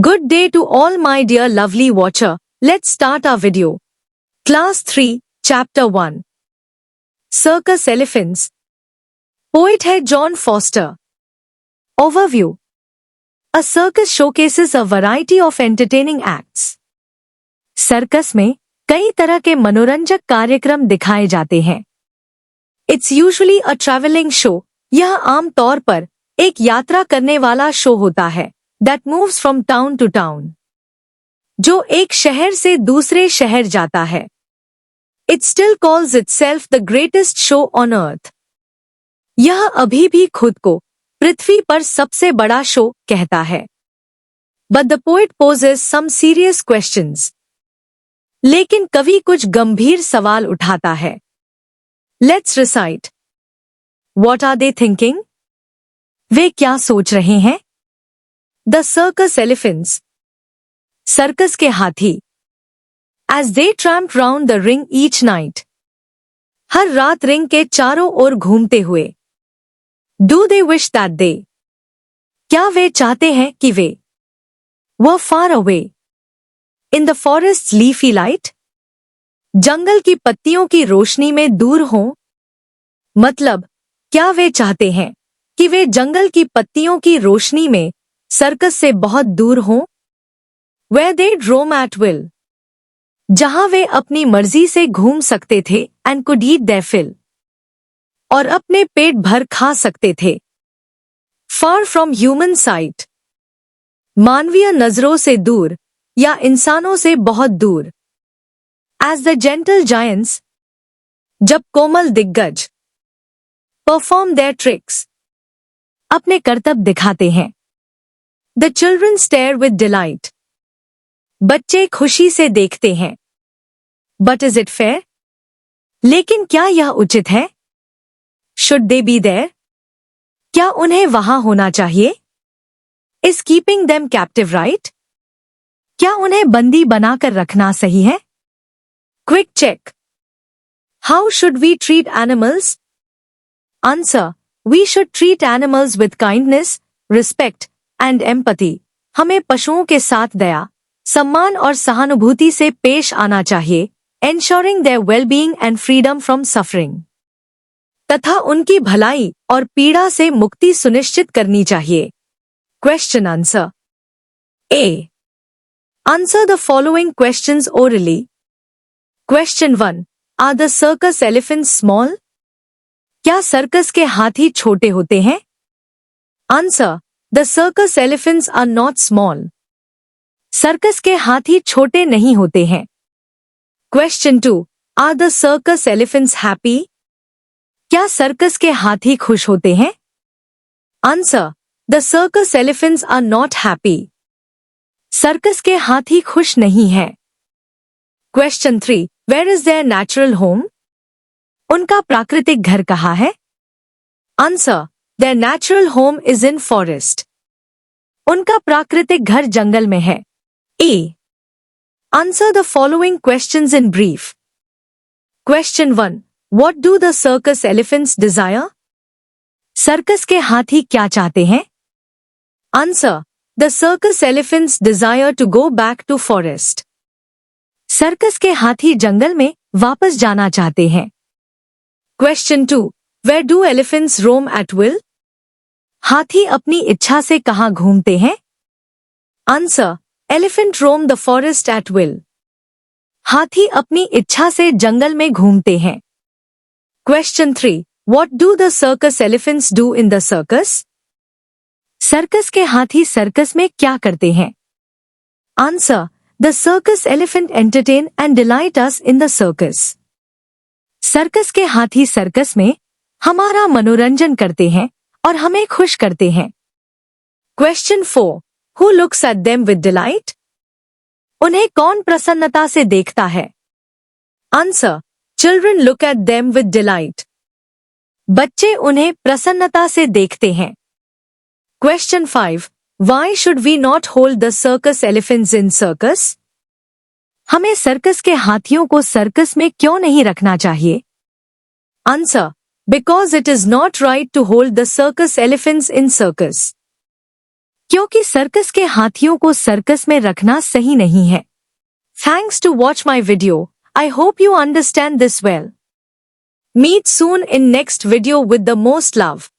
Good day to all my dear lovely watcher. Let's start our video. Class 3, Chapter 1. Circus Elephants. Poet है John Foster. Overview. A circus showcases a variety of entertaining acts. Circus में कई तरह के मनोरंजक कार्यक्रम दिखाए जाते हैं. It's usually a traveling show. यह आम तौर पर एक यात्रा करने वाला शो होता है. That moves from town to town. जो एक शहर से दूसरे शहर जाता है. It still calls itself the greatest show on earth. यह अभी भी खुद को पृथ्वी पर सबसे बड़ा शो कहता है. But the poet poses some serious questions. लेकिन कवि कुछ गंभीर सवाल उठाता है. Let's recite. What are they thinking? वे क्या सोच रहे हैं? The circus elephants. सर्कस के हाथी. As they tramp round the ring each night. हर रात रिंग के चारों ओर घूमते हुए. Do they wish that they? क्या वे चाहते हैं कि वे were far away. In the forest's leafy light. जंगल की पत्तियों की रोशनी में दूर हों. मतलब क्या वे चाहते हैं कि वे जंगल की पत्तियों की रोशनी में सर्कस से बहुत दूर हों? Where they roam at will. जहां वे अपनी मर्जी से घूम सकते थे and could eat their fill. और अपने पेट भर खा सकते थे. Far from human sight. मानवीय नजरों से दूर या इंसानों से बहुत दूर. As the gentle giants. जब कोमल दिग्गज perform their tricks. अपने करतब दिखाते हैं. The children stare with delight. बच्चे खुशी से देखते हैं. But is it fair? लेकिन क्या यह उचित है? Should they be there? क्या उन्हें वहां होना चाहिए? Is keeping them captive right? क्या उन्हें बंदी बनाकर रखना सही है? Quick check. How should we treat animals? Answer. We should treat animals with kindness, respect, and empathy. हमें पशुओं के साथ दया, सम्मान और सहानुभूति से पेश आना चाहिए, ensuring their well-being and freedom from suffering. तथा उनकी भलाई और पीड़ा से मुक्ति सुनिश्चित करनी चाहिए. Question answer. A. Answer the following questions orally. Question 1. Are the circus elephants small? क्या सर्कस के हाथी छोटे होते हैं? Answer. The circus elephants are not small. Circus के हाथी छोटे नहीं होते हैं. Question 2. Are the circus elephants happy? क्या सर्कस के हाथी खुश होते हैं? Answer. The circus elephants are not happy. Circus के हाथी खुश नहीं हैं. Question 3. Where is their natural home? उनका प्राकृतिक घर कहाँ है? Answer. Their natural home is in forest. उनका प्राकृतिक घर जंगल में है. A. Answer the following questions in brief. Question 1. What do the circus elephants desire? Circus के हाथी क्या चाहते हैं? Answer. The circus elephants desire to go back to forest. Circus के हाथी जंगल में वापस जाना चाहते हैं. Question 2. Where do elephants roam at will? हाथी अपनी इच्छा से कहाँ घूमते हैं? Answer. Elephant roam the forest at will. हाथी अपनी इच्छा से जंगल में घूमते हैं. Question 3. What do the circus elephants do in the circus? Circus के हाथी सर्कस में क्या करते हैं? Answer. The circus elephant entertain and delight us in the circus. Circus के हाथी सर्कस में हमारा मनोरंजन करते हैं और हमें खुश करते हैं. Question 4. Who looks at them with delight? उन्हें कौन प्रसन्नता से देखता है? Answer. Children look at them with delight. बच्चे उन्हें प्रसन्नता से देखते हैं. Question 5. Why should we not hold the circus elephants in circus? हमें सर्कस के हाथियों को सर्कस में क्यों नहीं रखना चाहिए? Answer. Because it is not right to hold the circus elephants in circus. क्योंकि सर्कस के हाथियों को सर्कस में रखना सही नहीं है। Thanks to watch my video. I hope you understand this well. Meet soon in next video with the most love.